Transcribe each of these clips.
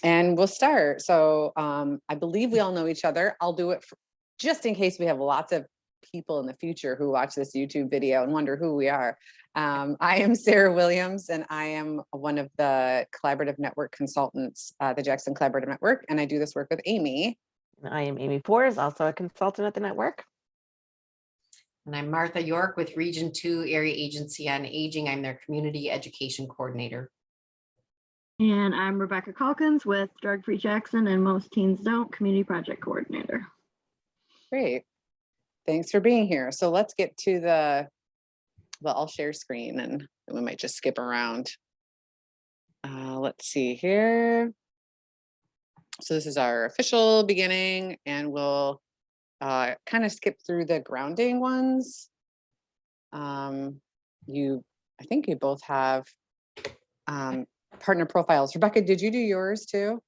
And we'll start. So I believe we all know each other. I'll do it just in case we have lots of people in the future who watch this YouTube video and wonder who we are. I am Sarah Williams, and I am one of the collaborative network consultants, the Jackson Collaborative Network, and I do this work with Amy. I am Amy Fours, also a consultant at the network. And I'm Martha York with Region 2 Area Agency on Aging. I'm their Community Education Coordinator. And I'm Rebecca Calkins with Drug Free Jackson and Most Teens Don't Community Project Coordinator. Great. Thanks for being here. So let's get to I'll share screen and we might just skip around. Let's see here. So this is our official beginning, and we'll kind of skip through the grounding ones. I think you both have partner profiles. Rebecca, did you do yours too?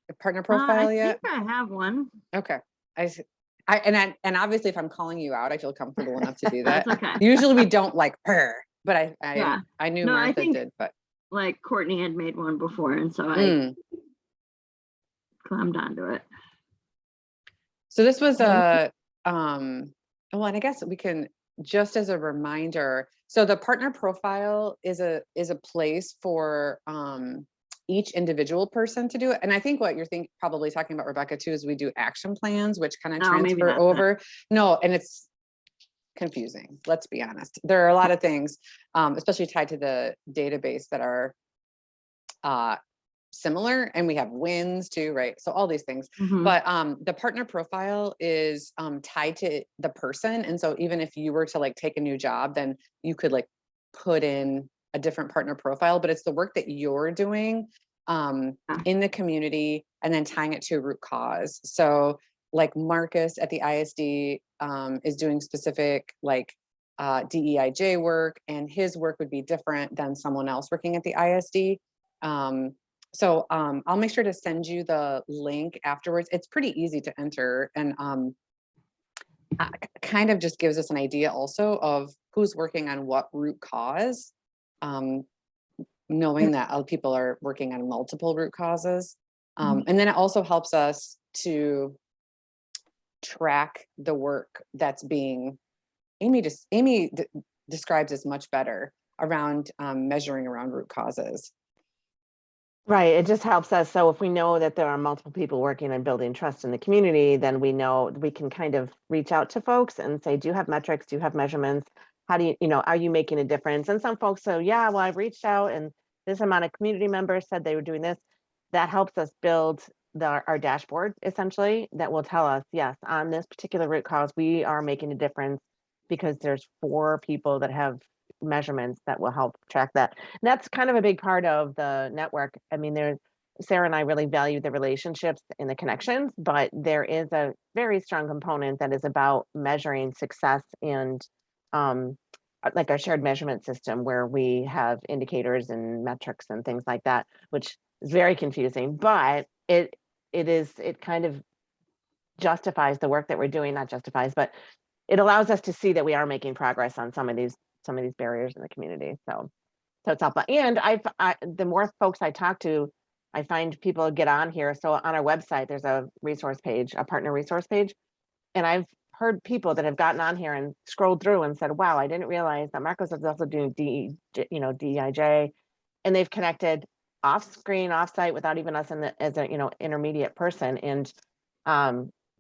A partner profile yet? I think I have one. Okay. And obviously if I'm calling you out, I feel comfortable enough to do that. That's okay. Usually we don't like her, but Yeah. I knew No, Martha I think, did, but like Courtney had made one before, and so I clammed onto it. So this was well, and I guess we can, just as a reminder, so the partner profile is a place for each individual person to do it. And I think what you're probably talking about, Rebecca, too, is we do action plans, which kind of transfer over. No, and it's confusing. Let's be honest. There are a lot of things, especially tied to the database, that are similar, and we have wins too, right? So all these things. But the partner profile is tied to the person, and so even if you were to like take a new job, then you could like put in a different partner profile, but it's the work that you're doing in the community and then tying it to a root cause. So like Marcus at the ISD is doing specific like DEIJ work, and his work would be different than someone else working at the ISD. So I'll make sure to send you the link afterwards. It's pretty easy to enter, and kind of just gives us an idea also of who's working on what root cause, knowing that other people are working on multiple root causes. And then it also helps us to track the work that's being, Amy describes as much better around measuring around root causes. Right. It just helps us. So if we know that there are multiple people working on building trust in the community, then we know we can kind of reach out to folks and say, do you have metrics? Do you have measurements? How do you, are you making a difference? And some folks say, yeah, well, I've reached out and this amount of community members said they were doing this. That helps us build our dashboard, essentially, that will tell us, yes, on this particular root cause, we are making a difference because there's 4 people that have measurements that will help track that. And that's kind of a big part of the network. I mean, Sarah and I really value the relationships and the connections, but there is a very strong component that is about measuring success and like our shared measurement system, where we have indicators and metrics and things like that, which is very confusing, but it kind of justifies the work that we're doing, not justifies, but it allows us to see that we are making progress on some of these barriers in the community. So it's helpful. And the more folks I talk to, I find people get on here. So on our website, there's a resource page, a partner resource page. And I've heard people that have gotten on here and scrolled through and said, wow, I didn't realize that Marcos is also doing DEIJ. And they've connected off screen, off site, without even us as a intermediate person. And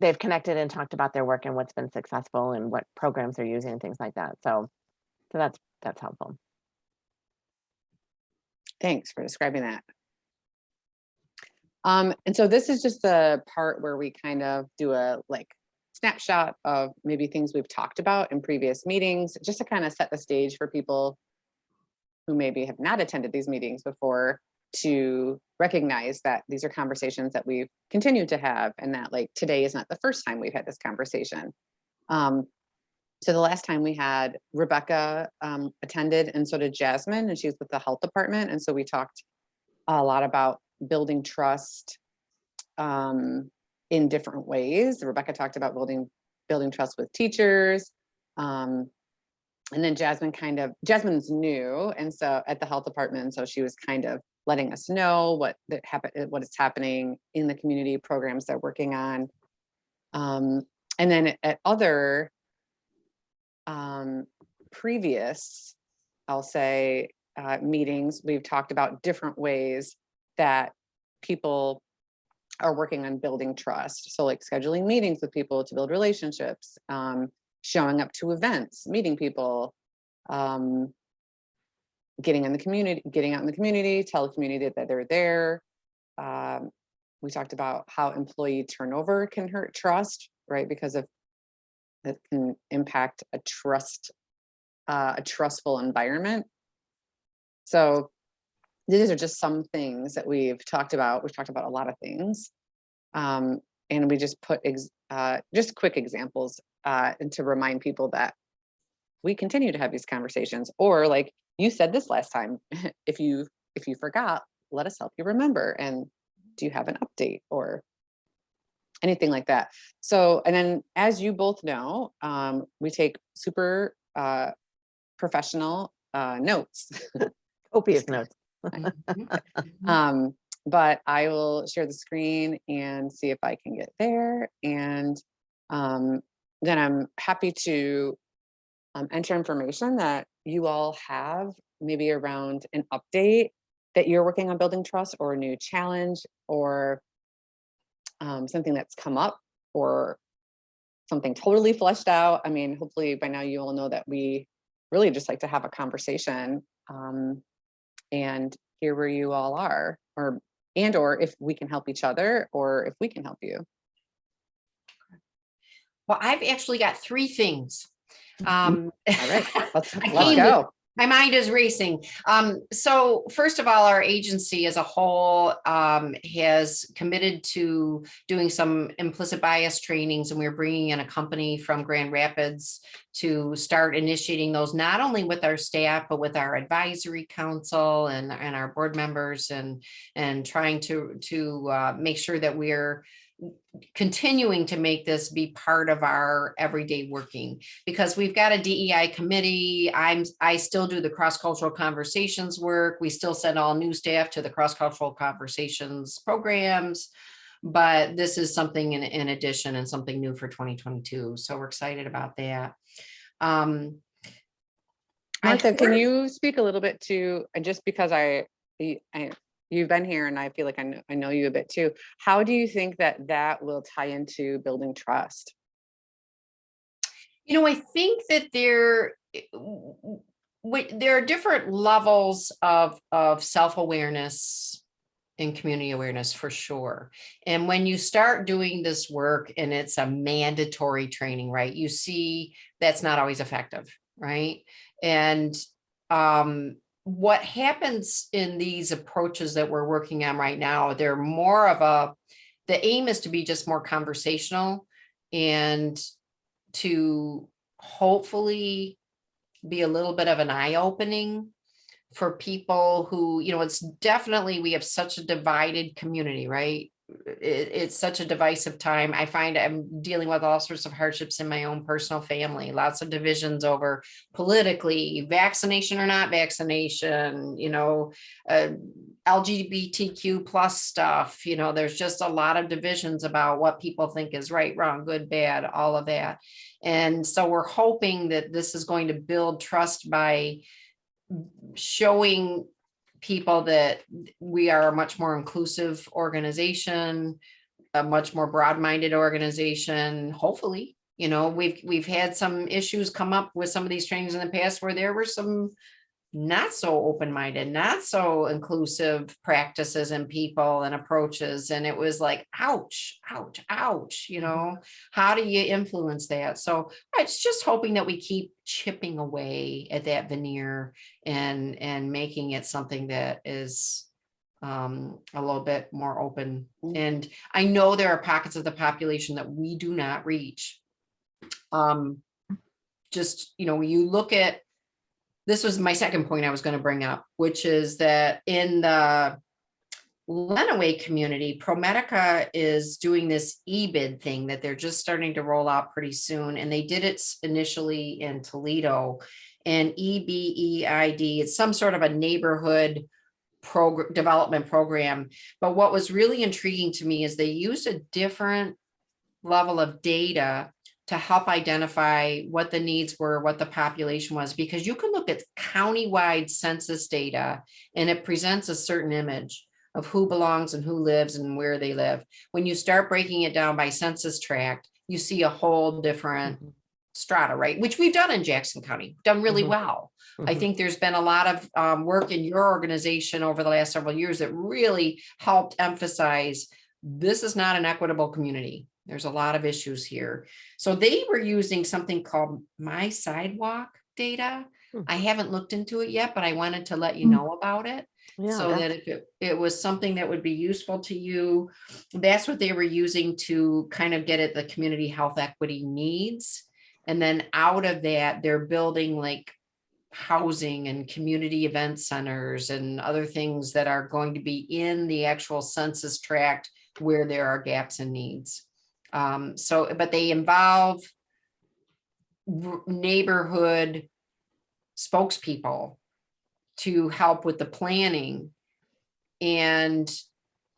they've connected and talked about their work and what's been successful and what programs they're using and things like that. So that's helpful. Thanks for describing that. And so this is just the part where we kind of do a like snapshot of maybe things we've talked about in previous meetings, just to kind of set the stage for people who maybe have not attended these meetings before, to recognize that these are conversations that we've continued to have, and that like today is not the first time we've had this conversation. So the last time we had Rebecca attended, and so did Jasmine, and she was with the health department. And so we talked a lot about building trust in different ways. Rebecca talked about building trust with teachers. And then Jasmine's new, and so at the health department, and so she was kind of letting us know what is happening in the community, programs they're working on. And then at other previous, I'll say, meetings, we've talked about different ways that people are working on building trust. So like scheduling meetings with people to build relationships, showing up to events, meeting people, getting out in the community, tell the community that they're there. We talked about how employee turnover can hurt trust, right? Because of it can impact a trustful environment. So these are just some things that we've talked about. We've talked about a lot of things. And we just put just quick examples and to remind people that we continue to have these conversations. Or like you said this last time, if you forgot, let us help you remember. And do you have an update or anything like that? So, and then as you both know, we take super professional notes. Copious notes. But I will share the screen and see if I can get there. And then I'm happy to enter information that you all have, maybe around an update that you're working on building trust, or a new challenge, or something that's come up, or something totally fleshed out. I mean, hopefully by now you all know that we really just like to have a conversation and hear where you all are, or if we can help each other, or if we can help you. Well, I've actually got 3 things. All right, let's I go. My mind is racing. So first of all, our agency as a whole has committed to doing some implicit bias trainings, and we're bringing in a company from Grand Rapids to start initiating those, not only with our staff, but with our advisory council and our board members, and trying to make sure that we're continuing to make this be part of our everyday working, because we've got a DEI committee. I still do the cross-cultural conversations work. We still send all new staff to the cross-cultural conversations programs, but this is something in addition, and something new for 2022. So we're excited about that. Martha, can you speak a little bit to, just because you've been here and I feel like I know you a bit too. How do you think that will tie into building trust? I think that there are different levels of self-awareness and community awareness, for sure. And when you start doing this work and it's a mandatory training, right, you see that's not always effective, right? And what happens in these approaches that we're working on right now, they're more of the aim is to be just more conversational, and to hopefully be a little bit of an eye-opening for people who, it's definitely, we have such a divided community, right? It's such a divisive time. I find I'm dealing with all sorts of hardships in my own personal family, lots of divisions over politically, vaccination or not vaccination, LGBTQ plus stuff. There's just a lot of divisions about what people think is right, wrong, good, bad, all of that. And so we're hoping that this is going to build trust by showing people that we are a much more inclusive organization, a much more broad-minded organization. Hopefully, we've had some issues come up with some of these trainings in the past where there were some not so open-minded, not so inclusive practices and people and approaches. And it was like, ouch, ouch, ouch, how do you influence that? So it's just hoping that we keep chipping away at that veneer and making it something that is a little bit more open. And I know there are pockets of the population that we do not reach. When you look at, this was my second point I was going to bring up, which is that in the Lenawee community, ProMedica is doing this eBid thing that they're just starting to roll out pretty soon. And they did it initially in Toledo. And EBEID, it's some sort of a neighborhood development program. But what was really intriguing to me is they used a different level of data to help identify what the needs were, what the population was, because you can look at countywide census data and it presents a certain image of who belongs and who lives and where they live. When you start breaking it down by census tract, you see a whole different strata, right? Which we've done in Jackson County, done really well. I think there's been a lot of work in your organization over the last several years that really helped emphasize this is not an equitable community. There's a lot of issues here. So they were using something called My Sidewalk data. I haven't looked into it yet, but I wanted to let you know about it. Yeah, So that if it was something that would be useful to you, that's what they were using to kind of get at the community health equity needs. And then out of that, they're building like housing and community event centers and other things that are going to be in the actual census tract where there are gaps and needs. But they involve neighborhood spokespeople to help with the planning. And,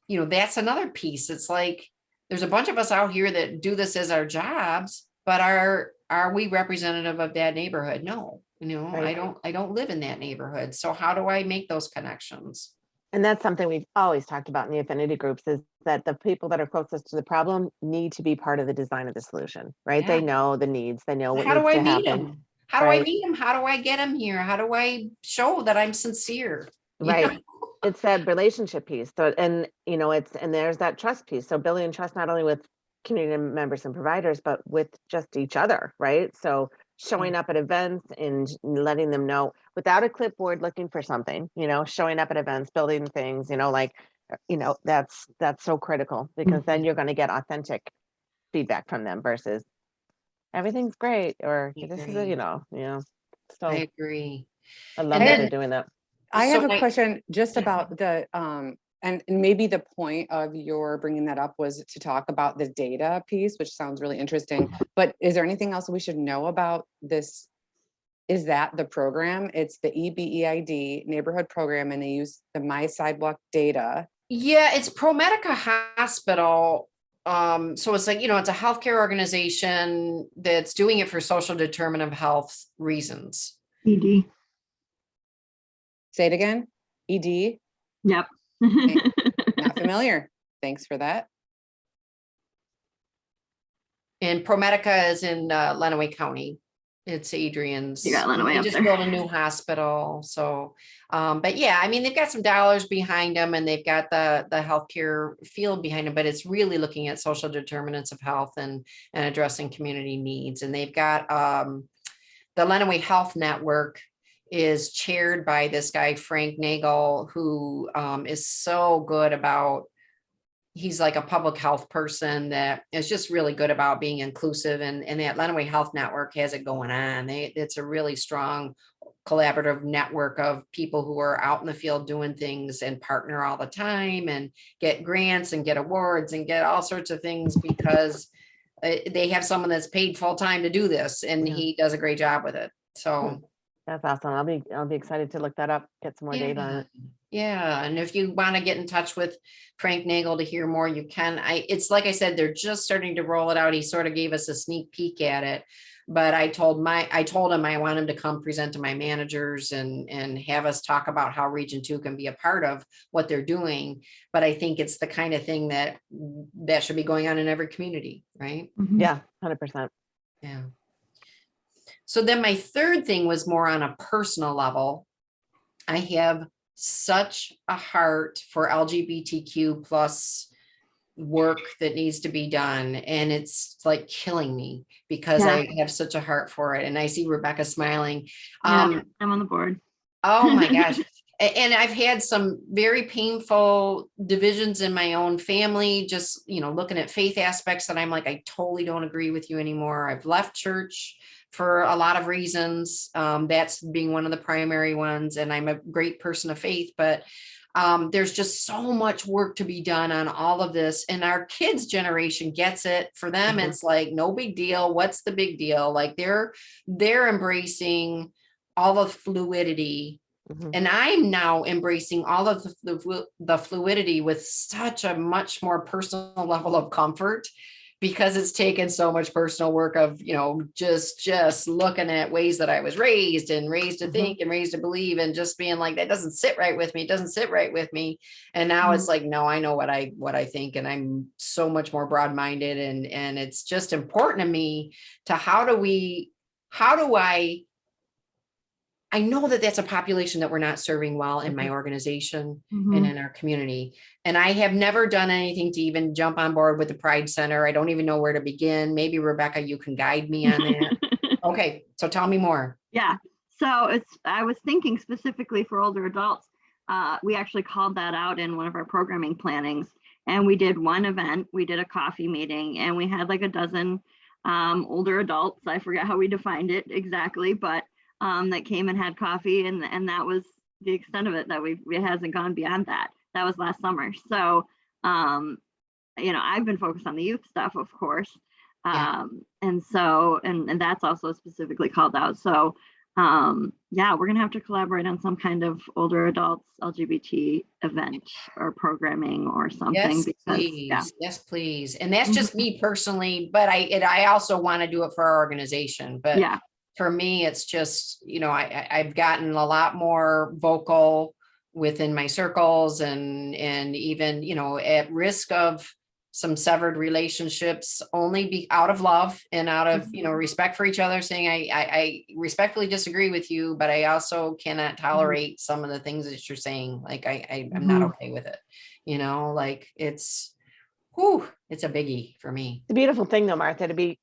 that's another piece. It's like, there's a bunch of us out here that do this as our jobs, but are we representative of that neighborhood? No, Right. I don't live in that neighborhood. So how do I make those connections? And that's something we've always talked about in the affinity groups, is that the people that are closest to the problem need to be part of the design of the solution, right? Yeah. They know the needs, they know what How needs do I to meet happen. them? How do I Right. meet them? How do I get them here? How do I show that I'm sincere? Right. It's that relationship piece. So, and there's that trust piece. So building trust not only with community members and providers, but with just each other, right? So showing up at events and letting them know without a clipboard looking for something, showing up at events, building things, that's so critical, because then you're going to get authentic feedback from them versus everything's great or this is I So agree. I love And that then- they're doing that. I So have a I- question just Yeah. about the, and maybe the point of your bringing that up was to talk about the data piece, which sounds really interesting. But is there anything else we should know about this? Is that the program? It's the EBEID neighborhood program, and they use the My Sidewalk data. Yeah, it's ProMedica Hospital. So it's like, it's a healthcare organization that's doing it for social determinant of health reasons. ED. Say it again. ED? Yep. Not familiar. Thanks for that. And ProMedica is in Lenawee County. It's Adrian's. You got Lenawee They up just there. built a new hospital. So, but yeah, I mean, they've got some dollars behind them and they've got the healthcare field behind them, but it's really looking at social determinants of health and addressing community needs. And they've got the Lenawee Health Network is chaired by this guy, Frank Nagel, who is so good about, he's like a public health person that is just really good about being inclusive, and that Lenawee Health Network has it going on. It's a really strong collaborative network of people who are out in the field doing things and partner all the time and get grants and get awards and get all sorts of things because they have someone that's paid full time to do this, and he does a great job with it. So that's awesome. I'll be excited to look that up, get some more data on it. Yeah, and if you want to get in touch with Frank Nagel to hear more, you can. It's like I said, they're just starting to roll it out. He sort of gave us a sneak peek at it, but I told him I want him to come present to my managers and have us talk about how Region 2 can be a part of what they're doing. But I think it's the kind of thing that should be going on in every community, right? Yeah, 100%. Yeah. So then my third thing was more on a personal level. I have such a heart for LGBTQ plus work that needs to be done. And it's like killing me because I have such a heart for it. And I see Rebecca smiling. Yeah, I'm on the board. Oh my gosh. And I've had some very painful divisions in my own family, just, looking at faith aspects that I'm like, I totally don't agree with you anymore. I've left church for a lot of reasons. That's being one of the primary ones. And I'm a great person of faith, but there's just so much work to be done on all of this. And our kids' generation gets it. For them, it's like, no big deal. What's the big deal? Like they're embracing all of fluidity And I'm now embracing all of the fluidity with such a much more personal level of comfort, because it's taken so much personal work of, just looking at ways that I was raised to think and raised to believe, and just being like, that doesn't sit right with me. It doesn't sit right with me. And now it's like, no, I know what I think. And I'm so much more broad-minded, and it's just important to me to how do I know that that's a population that we're not serving well in my organization and in our community. And I have never done anything to even jump on board with the Pride Center. I don't even know where to begin. Maybe Rebecca, you can guide me on that. Okay, so tell me more. Yeah, so I was thinking specifically for older adults. We actually called that out in one of our programming plannings, and we did one event. We did a coffee meeting, and we had like a dozen older adults. I forget how we defined it exactly, but that came and had coffee, and that was the extent of it. That it hasn't gone beyond that. That was last summer. So I've been focused on the youth stuff, of course. And so and that's also specifically called out. So we're gonna have to collaborate on some kind of older adults LGBT event or programming or something. Yes, because, please. Yes, please. And that's just me personally, but I also want to do it for our organization. But for me, it's just, I've gotten a lot more vocal within my circles, and even, at risk of some severed relationships, only be out of love and out of, respect for each other, saying, I respectfully disagree with you, but I also cannot tolerate some of the things that you're saying. Like, I'm not okay with it. Like it's a biggie for me. The beautiful thing though, Martha, to be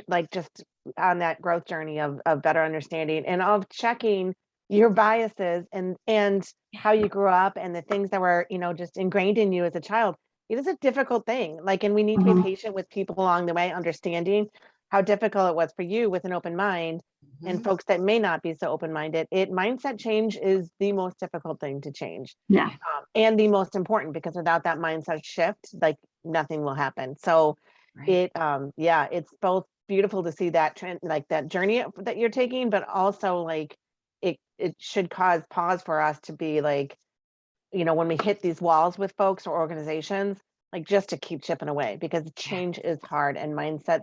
like just on that growth journey of better understanding and of checking your biases and how you grew up and the things that were, just ingrained in you as a child. It is a difficult thing. Like, and we need to be patient with people along the way, understanding how difficult it was for you with an open mind, and folks that may not be so open-minded. Mindset change is the most difficult thing to change. Yeah. And the most important, because without that mindset shift, like nothing will happen. So it's both beautiful to see that trend, like that journey that you're taking, but also like it should cause pause for us to be like, when we hit these walls with folks or organizations, like just to keep chipping away, because change is hard, and mindsets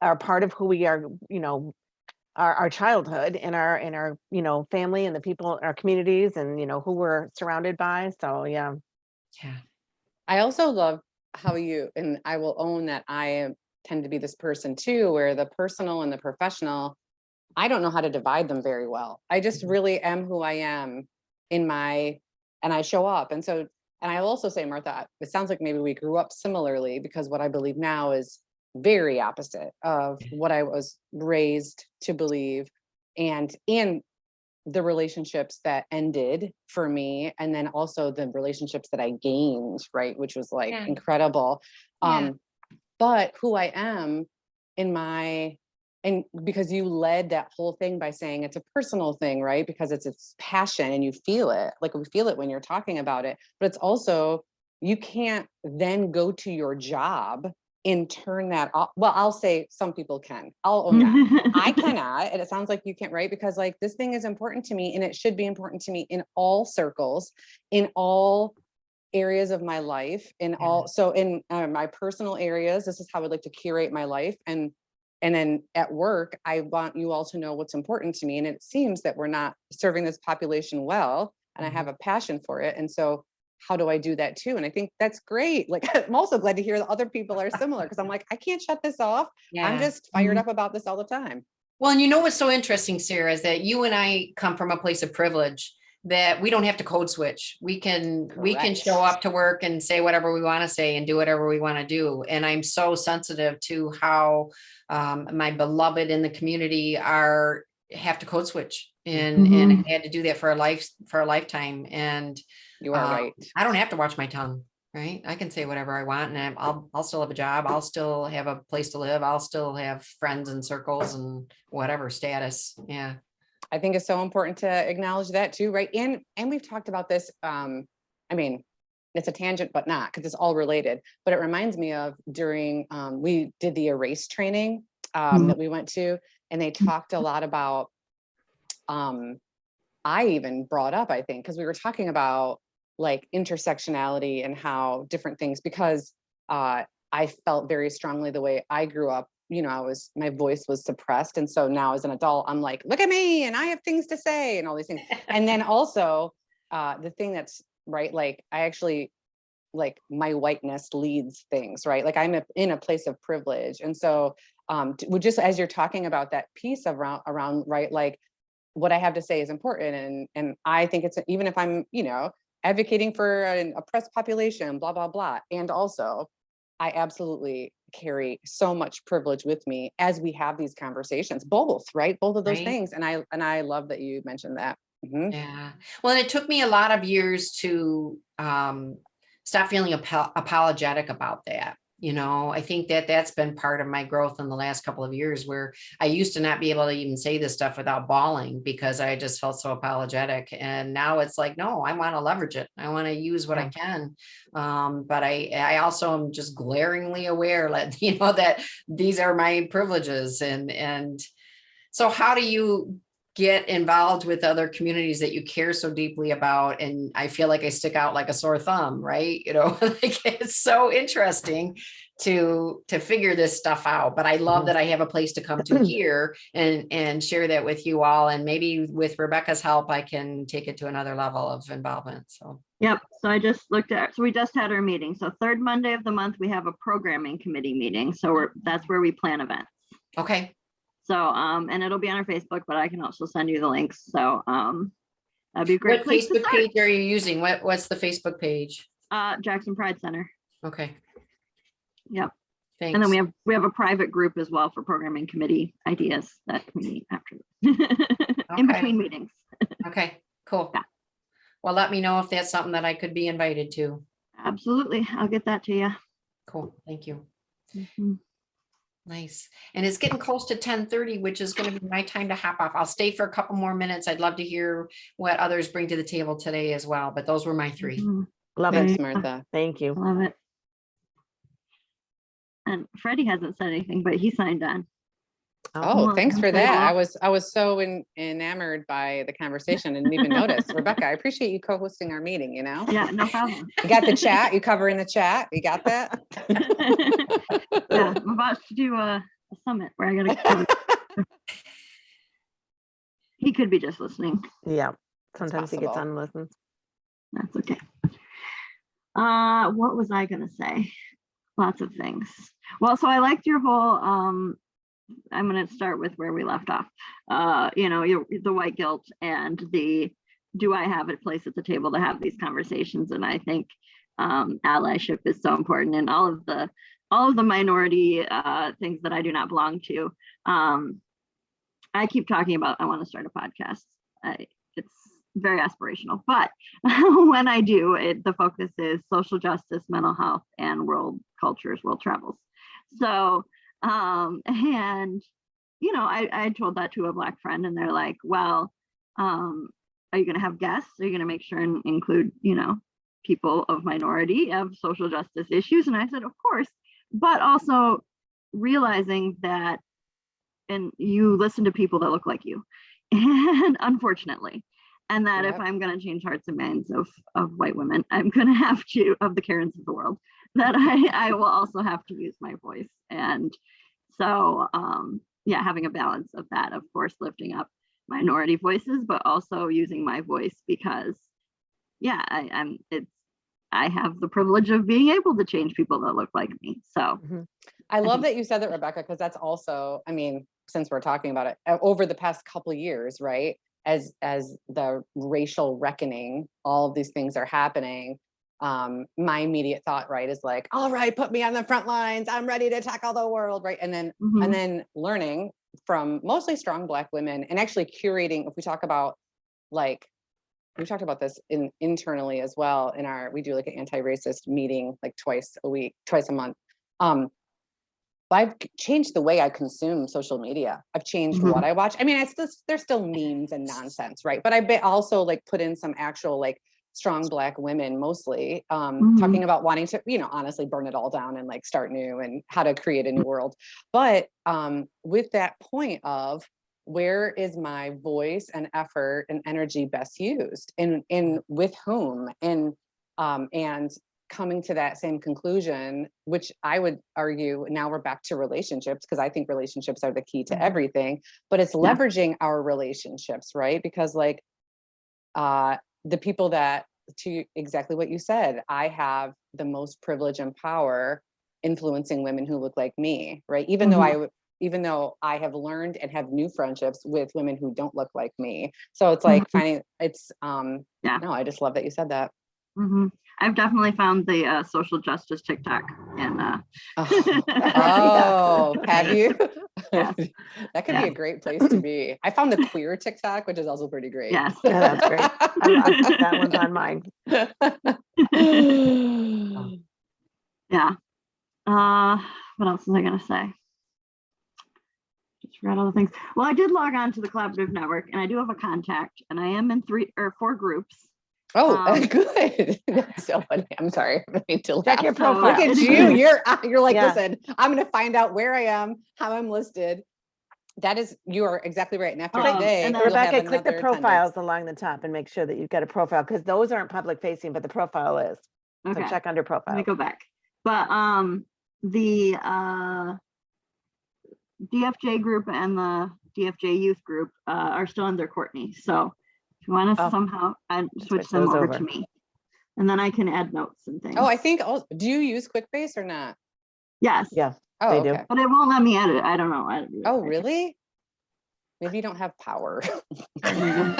are part of who we are, our childhood and our family and the people in our communities, and who we're surrounded by. So yeah. I also love how and I will own that tend to be this person too, where the personal and the professional, I don't know how to divide them very well. I just really am who I am and I show up. And I will also say, Martha, it sounds like maybe we grew up similarly, because what I believe now is very opposite of what I was raised to believe, and the relationships that ended for me, and then also the relationships that I gained, right, which was like incredible. But who I am and because you led that whole thing by saying it's a personal thing, right? Because it's passion and you feel it, like we feel it when you're talking about it, but it's also, you can't then go to your job and turn that off. Well, I'll say some people can. I'll own that. I cannot, and it sounds like you can't, right? Because like this thing is important to me, and it should be important to me in all circles, in all areas of my life, in my personal areas. This is how I'd like to curate my life, and then at work, I want you all to know what's important to me. And it seems that we're not serving this population well, and I have a passion for it. And so how do I do that too? And I think that's great. Like, I'm also glad to hear that other people are similar, because I'm like, I can't shut this off. I'm just fired up about this all the time. Well, and what's so interesting, Sarah, is that you and I come from a place of privilege, that we don't have to code switch. We can show up to work and say whatever we want to say and do whatever we want to do. And I'm so sensitive to how my beloved in the community have to code switch, and had to do that for a lifetime. And you are right. I don't have to watch my tongue, right? I can say whatever I want, and I'll still have a job. I'll still have a place to live. I'll still have friends and circles and whatever status. Yeah. I think it's so important to acknowledge that too, right? And we've talked about this. I mean, it's a tangent, but not, because it's all related. But it reminds me of during we did the erase training that we went to, and they talked a lot about I even brought up, I think, because we were talking about like intersectionality and how different things, because I felt very strongly the way I grew up, my voice was suppressed. And so now as an adult, I'm like, look at me and I have things to say and all these things. And then also the thing that's right, like I actually, like my whiteness leads things, right? Like I'm in a place of privilege. And so just as you're talking about that piece around, right, like what I have to say is important. And I think it's, even if I'm, advocating for an oppressed population, blah, blah, blah. And also I absolutely carry so much privilege with me as we have these conversations, both, right? Both of those Right. things. And I love that you mentioned that. Mm-hmm. Yeah. Well, and it took me a lot of years to stop feeling apologetic about that. I think that that's been part of my growth in the last couple of years, where I used to not be able to even say this stuff without bawling because I just felt so apologetic. And now it's like, no, I want to leverage it. I want to use what I can. But I also am just glaringly aware that, that these are my privileges. And so how do you get involved with other communities that you care so deeply about? And I feel like I stick out like a sore thumb, right? Like it's so interesting to figure this stuff out. But I love that I have a place to come to here and share that with you all. And maybe with Rebecca's help, I can take it to another level of involvement. So Yep. So I just looked at, so we just had our meeting. So third Monday of the month, we have a programming committee meeting. So that's where we plan events. okay. So, and it'll be on our Facebook, but I can also send you the links. So, that'd be a great What place to Facebook start. page are you using? What's the Facebook page? Jackson Pride Center. Okay. Yep. Thanks. And then we have a private group as well for programming committee ideas that we meet after in between meetings. Okay, cool. Yeah. Well, let me know if that's something that I could be invited to. Absolutely. I'll get that to you. Cool. Thank you. Mhm. Nice. And it's getting close to 10:30, which is going to be my time to hop off. I'll stay for a couple more minutes. I'd love to hear what others bring to the table today as well, but those were my three. Mhm. Love Thanks, it. Martha. Thank you. Love it. And Freddie hasn't said anything, but he signed on. Oh, thanks for that. I was so enamored by the conversation and didn't even notice. Rebecca, I appreciate you co-hosting our meeting, Yeah, no problem. You got the chat, you covering the chat, you got that? Yeah, I'm about to do a summit where I gotta he could be just listening. Yeah. Sometimes he gets possible. on and listens. That's okay. What was I gonna say? Lots of things. Well, so I liked your whole I'm going to start with where we left off. The white guilt and the, do I have a place at the table to have these conversations? And I think allyship is so important, and all of the minority things that I do not belong to. I keep talking about, I want to start a podcast. It's very aspirational, but when I do, the focus is social justice, mental health, and world cultures, world travels. So, and I told that to a Black friend, and they're like, well, are you going to have guests? Are you going to make sure and include, people of minority, of social justice issues? And I said, of course, but also realizing that, and you listen to people that look like you, and unfortunately, and that if I'm going to change hearts and minds of white women, I'm going to have to, of the Karens of the world, that I will also have to use my voice. And so, having a balance of that, of course, lifting up minority voices, but also using my voice because, I have the privilege of being able to change people that look like me. So I love that you said that, Rebecca, because that's also, since we're talking about it, over the past couple of years, right? As the racial reckoning, all of these things are happening. My immediate thought, right, is like, all right, put me on the front lines. I'm ready to tackle the world, right? And then learning from mostly strong Black women, and actually curating. If we talk about, like, we've talked about this internally as well. We do like an anti-racist meeting like twice a month. I've changed the way I consume social media. I've changed what I watch. There's still memes and nonsense, right? But I also like put in some actual like strong Black women, mostly talking about wanting to, honestly burn it all down and like start new and how to create a new world. But with that point of where is my voice and effort and energy best used, in with whom, and coming to that same conclusion, which I would argue now we're back to relationships, because I think relationships are the key to everything, but it's leveraging our relationships, right? Because like the people that, to exactly what you said, I have the most privilege and power influencing women who look like me, right? Even though I have learned and have new friendships with women who don't look like me. So it's like finding, it's no, I just love that you said that. I've definitely found the social justice TikTok, and have you? Yes. That could be a great place to be. I found the queer TikTok, which is also pretty great. Yes. Yeah, that's great. That one's on mine. Yeah. What else was I gonna say? Just forgot all the things. Well, I did log on to the collaborative network, and I do have a contact, and I am in 3 or 4 groups. Good. That's so funny. I'm sorry. I need to Check laugh. your profile. Look at you. You're like, Yeah. listen, I'm going to find out where I am, how I'm listed. That is, you are exactly right. And after today, and then, Rebecca, click the another profiles attendance. along the top and make sure that you've got a profile, because those aren't public facing, but the profile is. okay, So check under let profile. me go back. But the DFJ group and the DFJ youth group are still under Courtney. So if you want to somehow switch them over to me, and then I can add notes and things. Oh, I think, do you use QuickBase or not? Yes. Yeah, Oh, they okay. do. But it won't let me edit. I don't know. Oh, really? Maybe you don't have power. You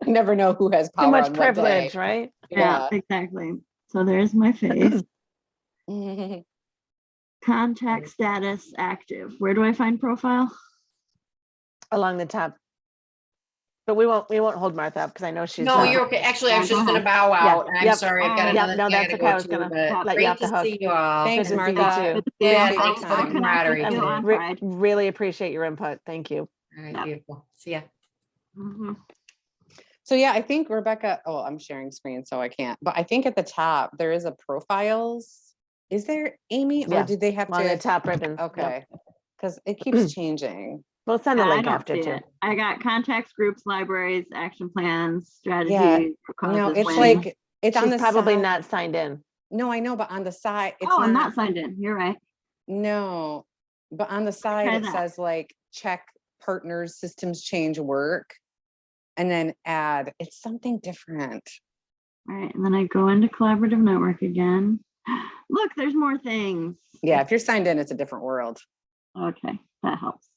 never know who has power. Too much on privilege, what day. right? Yeah, exactly. So there's my face. Contact status active. Where do I find profile? Along the top. But we won't hold Martha up, because I know she's. No, you're okay. Actually, I was just gonna bow out. And I'm sorry, I've got another no, thing I that's gotta okay. I go was to, gonna but let you off great the to hook. see you all. Thanks, Good to see you Martha. too. Yeah, I'll thanks for the connect with camaraderie. you on Friday. Really appreciate your input. Thank you. All right, beautiful. See ya. So yeah, I think Rebecca, oh, I'm sharing screen, so I can't, but I think at the top, there is a profiles. Is there, Amy, or Yeah, did they have on the to? top ribbon. Okay, because it keeps changing. We'll send a I link don't after see too. it. I got contacts, groups, libraries, action plans, strategies. Yeah, no, it's wins. like, it's on She's the probably side. not signed in. No, I know, but on the side, it's I'm not signed in. You're right. No, but on the side, Try it that. says like, check partners, systems change work, and then add, it's something different. All right, and then I go into collaborative network again. Look, there's more things. Yeah, if you're signed in, it's a different world. Okay, that helps.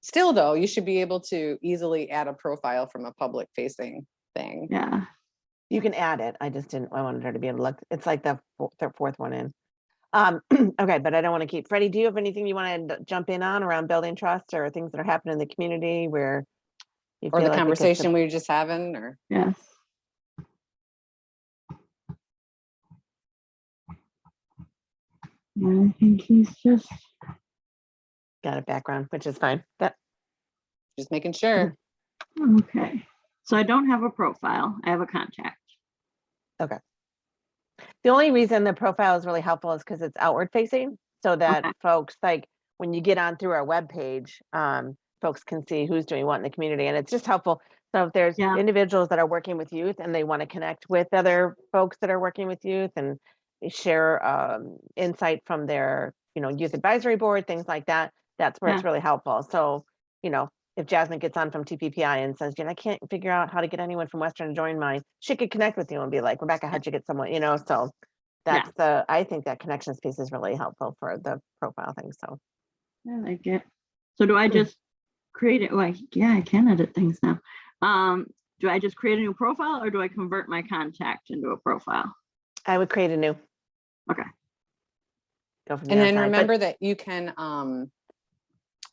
Still though, you should be able to easily add a profile from a public facing thing. Yeah. You can add it. I wanted her to be able to look. It's like the fourth one in. Okay, but I don't want to keep. Freddie, do you have anything you want to jump in on around building trust, or things that are happening in the community where you Or feel the like conversation we were just having, or? Yes. I think he's just got a background, which is fine. Just making sure. okay. So I don't have a profile. I have a contact. Okay. The only reason the profile is really helpful is because it's outward facing, so that folks, like when you get on through our webpage, folks can see who's doing what in the community, and it's just helpful. So if there's individuals that are working with youth and they want to connect with other folks that are working with youth and share insight from their, youth advisory board, things like that, that's where it's really helpful. So, if Jasmine gets on from TPPI and says, I can't figure out how to get anyone from Western to join mine, she could connect with you and be like, Rebecca, how'd you get someone, so that's I think that connections piece is really helpful for the profile thing. So I like it. So do I just create it? Like, I can edit things now. Do I just create a new profile, or do I convert my contact into a profile? I would create a new. Okay. Go from and there. then remember that you can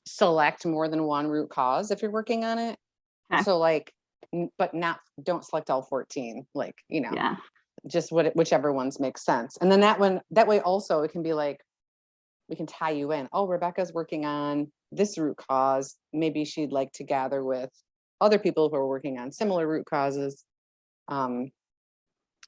select more than one root cause if you're working on it. Okay. So like, but don't select all 14, like, just whichever ones make sense. And then that way also it can be like, we can tie you in. Oh, Rebecca's working on this root cause. Maybe she'd like to gather with other people who are working on similar root causes. No,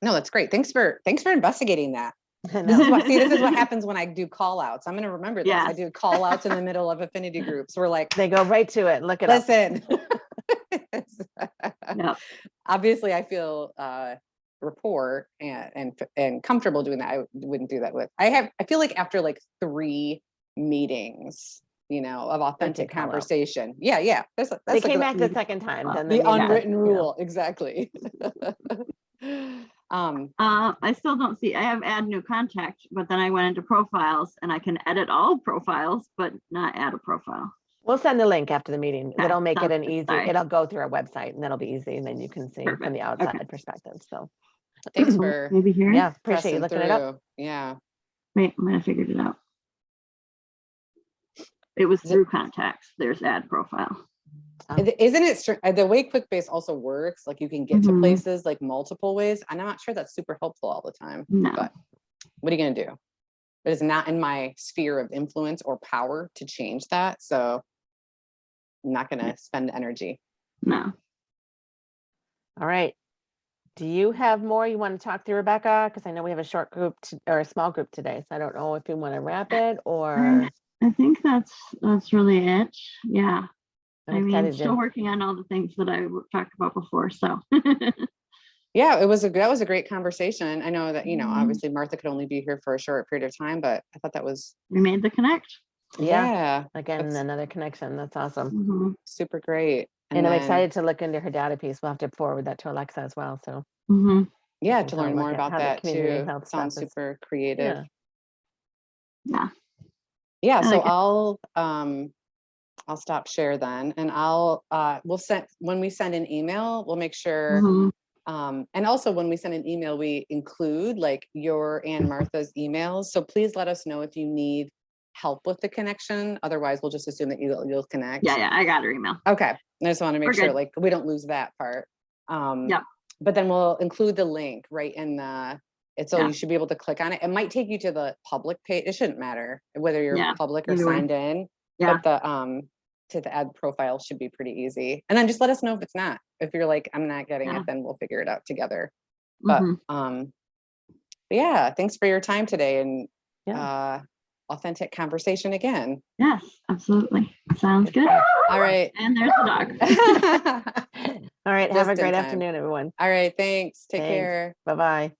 that's great. Thanks for investigating that. I This is know. what, see, this is what happens when I do call outs. I'm going to remember this. I Yes. do call outs in the middle of affinity groups. We're like, They go right to it. Look it up. listen. Yep. Obviously, I feel rapport and comfortable doing that. I wouldn't do that with. I feel like after like 3 meetings, you know, of authentic call out. conversation. Yeah. That's They like came the, back the second time. Then the you had, unwritten you know. rule. Exactly. I still don't see, I have add new contact, but then I went into profiles and I can edit all profiles, but not add a profile. We'll send the link after the meeting. Okay, That'll make it sounds an good. easy, Sorry. it'll go through our website and that'll be easy. And then you can see from Perfect. the outside Okay. perspective. So Thanks for Maybe here. yeah, appreciate you pressing looking it up. through. Yeah. Wait, I might have figured it out. It was Is it- through contacts. There's add profile. Isn't it the way QuickBase also works? Like you can get to Mhm. places like multiple ways. And I'm not sure that's super helpful all the time. No. But what are you going to do? It is not in my sphere of influence or power to change that. So I'm not going to spend energy. No. All right. Do you have more you want to talk through, Rebecca? Because I know we have a short group or a small group today. So I don't know if you want to wrap it or I think that's really it. Yeah. I'm I mean, excited still to. working on all the things that I talked about before. So Yeah, that was a great conversation. I know that, you know, Mhm. obviously Martha could only be here for a short period of time, but I thought that was, we made the connect. Yeah. yeah, Again, that's another connection. That's awesome. Mhm. super great. And I'm then, excited to look into her data piece. We'll have to forward that to Alexa as well. So Mhm. yeah, can to kinda learn more look at about how the that community too. health Sounds stuff is- super creative. yeah. Yeah. Yeah, I so like I'll stop share then, and we'll send, when we send an email, we'll make sure, Mhm. and also when we send an email, we include like your and Martha's emails. So please let us know if you need help with the connection. Otherwise, we'll just assume that you'll connect. Yeah. I got her email. Okay, I just want to make We're sure good. like we don't lose that part. Yep. But then we'll include the link right in so Yeah. you should be able to click on it. It might take you to the public page. It shouldn't matter whether you're Yeah, public or either way. signed in. Yeah. But the add profile should be pretty easy. And then just let us know if it's not. If you're like, I'm not getting Yeah. it, then we'll figure it out together. But Mhm. yeah, thanks for your time today and Yeah. authentic conversation again. Yes, absolutely. Sounds good. All right. And there's the dog. All right. Have a Just in great time. afternoon, everyone. All right, thanks. Take Thanks. care. Bye-bye.